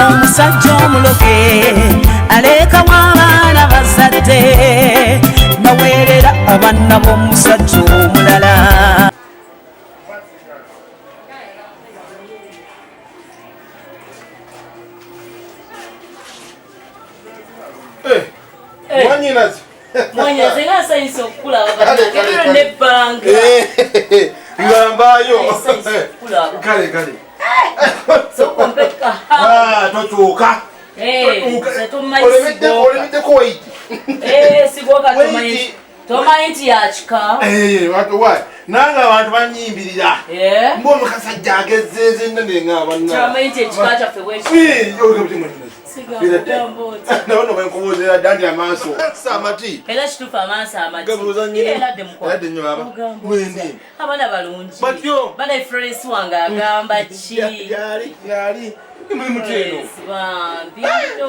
omusajja omuloge alekawo abaana bazadde naweerera abaana b'omusajja omulala. Mwanyaze nga sayinza okukulaba bakakebiro n'ebbanga. Ngambayo. Kale. Sokompeka. Totuuka. Olemiddeko waiti. Sigoka tomanyi nti yakika. Nange abantu banyimbirira. Ng'omukasajja agezzeeze nnene ng'abanna. Kyamanyi nti ekika kyaffe bwekyo. Naona wenkubuulira dda nti amaaso amati era kituufu amaaso amati eradde mukwawende abaana balungi bana efuresi wange agamba ki yali mulimu kyeno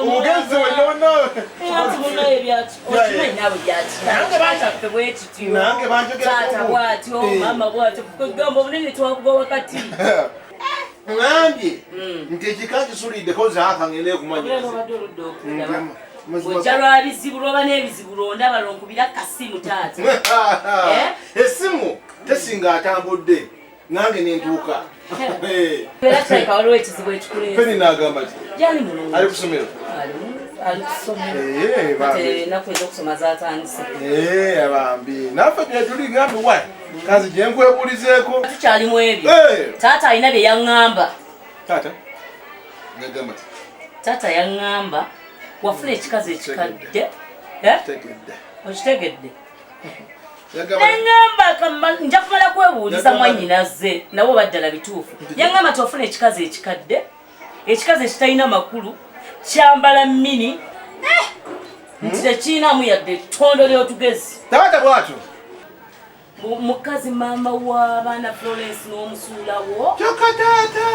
omugenzi wenaokimanyi nabwe gyakitaffe bwekityo taata bwatyo mama bwatyo kugamba obunene twakuba wakati ngambye nti ekika kisuliddeko zaakangende kumanya ojja lwa bizibu lwoba n'ebizibu londaba lonkubira kasimu taata essimu tesinga atambudde nange nentuuka era kirabika waliwo ekizibu ekikuleeza peni n'agamba ki gyali mulungi ali kusomero ali kusomero ennaku ez'okusoma zatandise abambi naffe gyetuli ngambi wa kazi gyenkwebuulizeeko tukyalimu ebyo taata alina bye yaŋŋamba taata yaŋŋamba wafuna ekikazi ekikadde okitegedde neŋŋamba nja kumala kwebuuliza mwannyinaze nabo baddala bituufu yaŋŋamba ti ofuna ekikazi ekikadde ekikazi ekitalina makulu kyambala mini nti tekiinamu yadde ettondo ly'otugezi taata bwatyo mukazi mama w'abaana Florence n'omusuulawo kyokka taata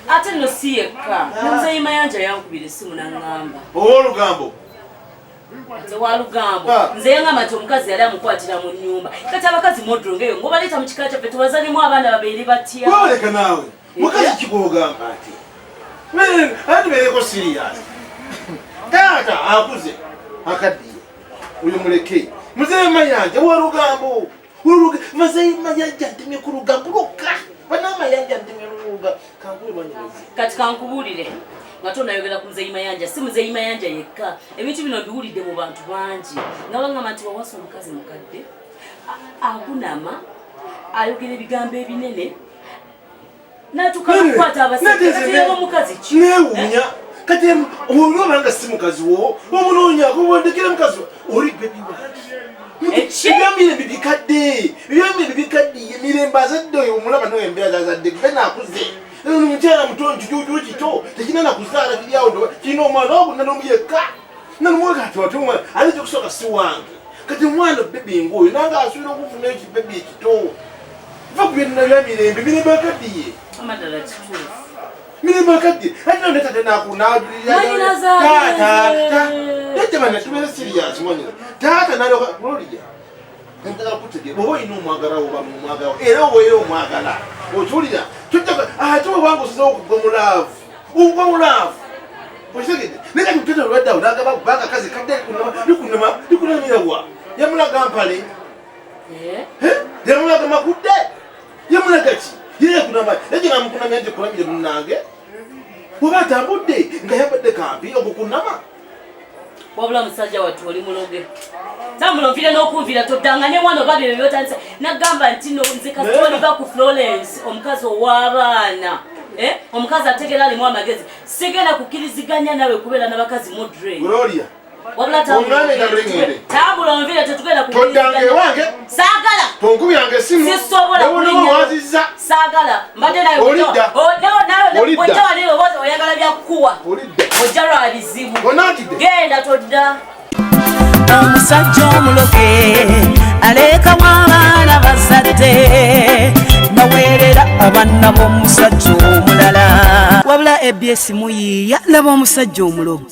ate nno si yekka namuzeyi mayanja yankubira essimu naŋŋamba ow'olugambo ate walugambo nze yaŋŋamba nti omukazi yali amukwatira mu nnyumba kati abakazi modro ngeyo ng'obaleeta mu kika kyaffe tubazalimu abaana babeeri batya kwoleka naawe mukazi kigwogamba ati ati beereko siriyasi taata akuze akaddiye uyu muleke muzeyi mayanja walugambo muzeyi mayanja ntemye ku lugambo lukka banamayanja ntemye luluga kati kankubuulire nga tonayogera ku muzeyi mayanja si muzeyi mayanja yekka ebintu bino biwulidde mu bantu bangi nga baŋŋamba nti wawasa omukazi mukadde akunama ayogera ebigambo ebinene natukakukwata abasajja omukazi ki newuunya kati olwobanga si mukazi wo omunoonyako bondekera mukazi oli bebi ebyamire bibikadde emirembe azadde oyo omulaba noembeera zazadde be nakuze omukyala muto nkijuju kito tekina nakuzaala kiryawo kirina omwana oguna nomuyekka nanumwekati wati omwana ate kyokusooka si wange kati omwana bebi ngaoyo nange asuubira okufuna ekibebi ekito va kubyonna byamirembe mirembe akaddiye amadala kituufu mirembe akaddiye ate nondetate nakunajulira taata tubeere siriyasi mwanyina taata naloka gloria entagala kutegeera oba olina omwagalawo oba mumwagalawo era obeera omwagala okiwulira ate obanga osazewo okugwa mulaavu okitegedde naye kati mutata olwaddawo nagamba kubanga kazi kadde likunamirawa yamulaga mpale yamulaga makudde yamulaga ki yeyakunama ekinamukunamya nti kulamire munange oba atambudde nga yabadde kampi okukunama wabula musajja wattu oli muloge tambulonvire n'okunvira toddanga ne mwana oba byo byotandise nagamba nti no nze kati oliva ku Florence omukazi ow'abaana omukazi ategera alimu amagezi sigenda kukkiriziganya nawe kubeera n'abakazi modre Gloria wabula tambula onvire tetugenda wange saagala tonkubi yange esimu sisobola kulinnya saagala mbadde nawe ojja wali lowooza oyagala byakukuwa ojja lwa bizibu genda todda omusajja omuloge alekawo abaana bazadde naweerera abaana b'omusajja omulala wabula ABS muyiiya laba omusajja omuloge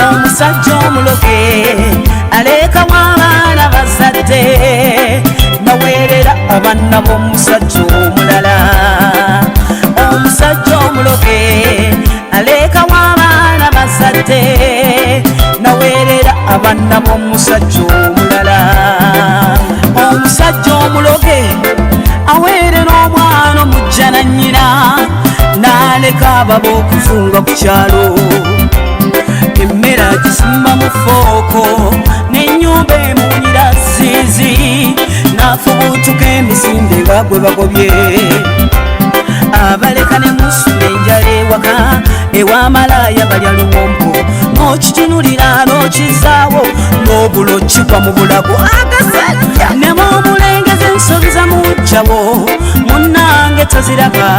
omusajja omuloge alekawo abaana bazadde abaana b'omusajja omulala. Omusajja omuloge alekawo abaana bazadde naweerera abaana b'omusajja omulala. Omusajja omuloge aweerera omwana omujja na nnyina n'aleka ababa okuzunga ku kyalo. Emmere agisimba mu fooko n'ennyumba emuwunyira ziizi n'afubuutuka emisinde nga gwe bagobye. Abaleka ne musula enjala ewaka ew'amalaaya balya luwombo n'okitunulira n'okizaawo n'obulo kigwa mu bulago agasajja ne b'omulengeza ensobi za mujjawo munnange toziraba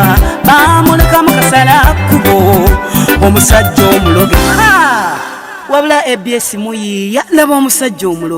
baamuleka mu kasala kkubo. Omusajja omuloge wabula ABS muyiiya laba omusajja omuloge.